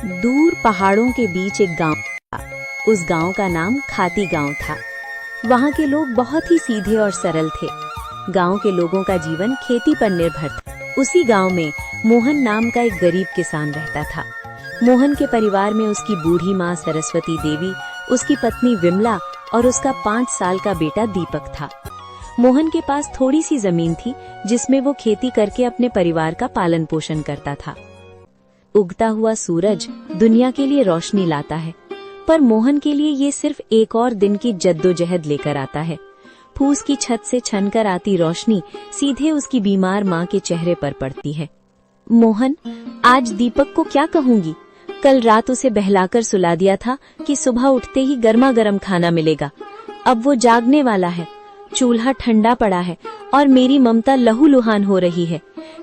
दूर पहाड़ों के बीच एक गांव था। उस गांव का नाम खाती गांव था। वहां के लोग बहुत ही सीधे और सरल थे। गांव के लोगों का जीवन खेती पर निर्भर था। उसी गांव में मोहन नाम का एक गरीब किसान रहता था। मोहन के परिवार में उसकी बूढ़ी माँ सरस्वती देवी, उसकी पत्नी विमला और उसका 5 साल का बेटा दीपक था। मोहन के पास थोड़ी सी जमीन थी जिसमें वो खेती करके अपने परिवार का पालन पोषण करता था। उगता हुआ सूरज दुनिया के लिए रोशनी लाता है, पर मोहन के लिए ये सिर्फ एक और दिन की जद्दोजहद लेकर आता है। फूस की छत से छनकर आती रोशनी सीधे उसकी बीमार माँ के चेहरे पर पड़ती है। मोहन, आज दीपक को क्या कहूंगी? कल रात उसे बहलाकर सुला दिया था कि सुबह उठते ही गर्मा गर्म खाना मिलेगा। अब वो जागने वाला है, चूल्हा ठंडा पड़ा है और मेरी ममता लहूलुहान हो रही है।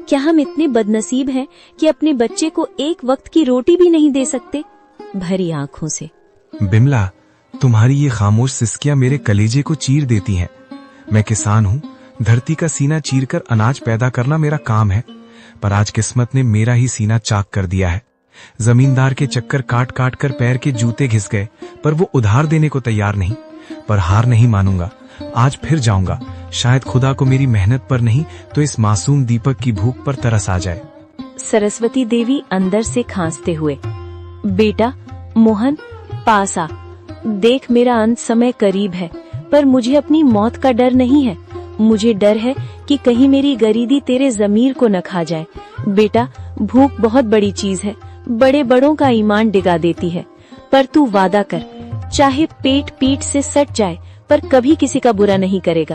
क्या हम इतने बदनसीब हैं कि अपने बच्चे को एक वक्त की रोटी भी नहीं दे सकते? भरी आंखों से। बिमला, तुम्हारी ये खामोश सिसकियां मेरे कलेजे को चीर देती हैं। मैं किसान हूँ, धरती का सीना चीरकर अनाज पैदा करना मेरा काम है, पर आज किस्मत ने मेरा ही सीना चाक कर दिया है। जमींदार के चक्कर काट काट कर पैर के जूते घिस गए, पर वो उधार देने को तैयार नहीं। पर हार नहीं मानूंगा, आज फिर जाऊंगा। शायद खुदा को मेरी मेहनत पर नहीं तो इस मासूम दीपक की भूख पर तरस आ जाए। सरस्वती देवी अंदर से खांसते हुए, बेटा मोहन, पास आ। देख, मेरा अंत समय करीब है, पर मुझे अपनी मौत का डर नहीं है। मुझे डर है कि कहीं मेरी गरीबी तेरे जमीर को न खा जाए। बेटा, भूख बहुत बड़ी चीज है, बड़े बड़ों का ईमान डिगा देती है। पर तू वादा कर, चाहे पेट पीठ से सट जाए पर कभी किसी का बुरा नहीं करेगा।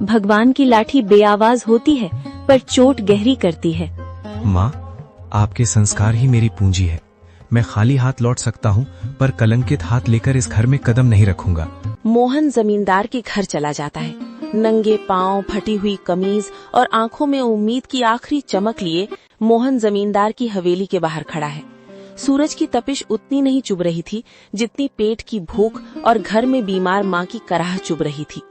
भगवान की लाठी बेआवाज होती है पर चोट गहरी करती है। माँ, आपके संस्कार ही मेरी पूंजी है। मैं खाली हाथ लौट सकता हूँ, पर कलंकित हाथ लेकर इस घर में कदम नहीं रखूंगा। मोहन जमींदार के घर चला जाता है। नंगे पांव, फटी हुई कमीज और आंखों में उम्मीद की आखिरी चमक लिए मोहन जमींदार की हवेली के बाहर खड़ा है। सूरज की तपिश उतनी नहीं चुभ रही थी जितनी पेट की भूख और घर में बीमार माँ की कराह चुभ रही थी।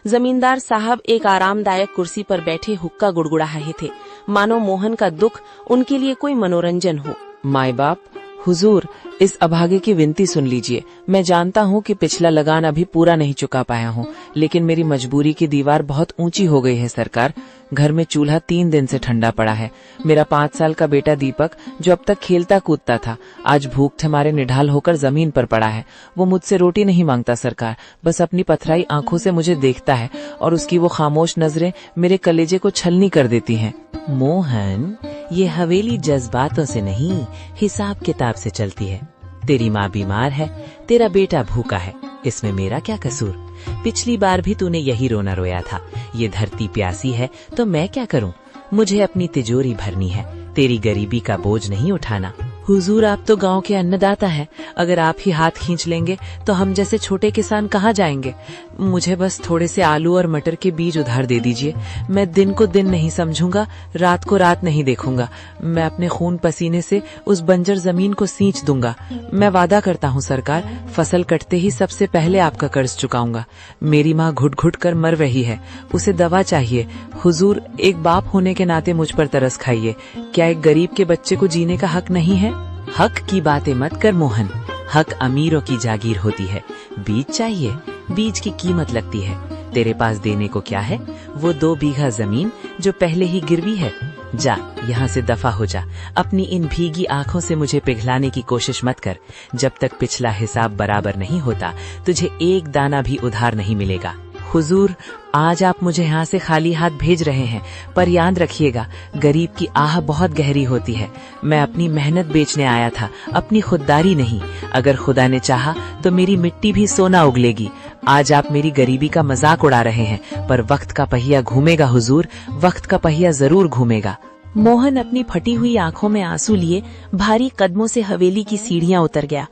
जमींदार साहब एक आरामदायक कुर्सी पर बैठे हुक्का गुड़गुड़ा रहे थे, मानो मोहन का दुख उनके लिए कोई मनोरंजन हो। माई बाप, हुजूर, इस अभागे की विनती सुन लीजिए। मैं जानता हूँ कि पिछला लगान अभी पूरा नहीं चुका पाया हूँ, लेकिन मेरी मजबूरी की दीवार बहुत ऊंची हो गई है सरकार। घर में चूल्हा 3 दिन से ठंडा पड़ा है। मेरा 5 साल का बेटा दीपक, जो अब तक खेलता कूदता था, आज भूख से मारे निढाल होकर जमीन पर पड़ा है। वो मुझसे रोटी नहीं मांगता सरकार, बस अपनी पथराई आंखों से मुझे देखता है और उसकी वो खामोश नजरें मेरे कलेजे को छलनी कर देती हैं। मोहन, ये हवेली जज्बातों से नहीं, हिसाब किताब से चलती है। तेरी माँ बीमार है, तेरा बेटा भूखा है, इसमें मेरा क्या कसूर? पिछली बार भी तूने यही रोना रोया था। ये धरती प्यासी है तो मैं क्या करूं? मुझे अपनी तिजोरी भरनी है, तेरी गरीबी का बोझ नहीं उठाना। हुजूर, आप तो गांव के अन्नदाता हैं। अगर आप ही हाथ खींच लेंगे तो हम जैसे छोटे किसान कहाँ जाएंगे? मुझे बस थोड़े से आलू और मटर के बीज उधार दे दीजिए। मैं दिन को दिन नहीं समझूंगा, रात को रात नहीं देखूंगा। मैं अपने खून पसीने से उस बंजर जमीन को सींच दूंगा। मैं वादा करता हूँ सरकार, फसल कटते ही सबसे पहले आपका कर्ज चुकाऊंगा। मेरी माँ घुट घुट कर मर रही है, उसे दवा चाहिए। हुजूर, एक बाप होने के नाते मुझ पर तरस खाइए। क्या एक गरीब के बच्चे को जीने का हक नहीं है? हक की बातें मत कर मोहन, हक अमीरों की जागीर होती है। बीज चाहिए, बीज की कीमत लगती है। तेरे पास देने को क्या है? वो 2 बीघा जमीन जो पहले ही गिरवी है। जा, यहाँ से दफा हो जा। अपनी इन भीगी आंखों से मुझे पिघलाने की कोशिश मत कर। जब तक पिछला हिसाब बराबर नहीं होता, तुझे एक दाना भी उधार नहीं मिलेगा। हुजूर, आज आप मुझे यहाँ से खाली हाथ भेज रहे हैं, पर याद रखिएगा, गरीब की आह बहुत गहरी होती है। मैं अपनी मेहनत बेचने आया था, अपनी खुददारी नहीं। अगर खुदा ने चाहा तो मेरी मिट्टी भी सोना उगलेगी। आज आप मेरी गरीबी का मजाक उड़ा रहे हैं, पर वक्त का पहिया घूमेगा हुजूर, वक्त का पहिया जरूर घूमेगा। मोहन अपनी फटी हुई आंखों में आंसू लिए भारी कदमों से हवेली की सीढ़ियां उतर गया।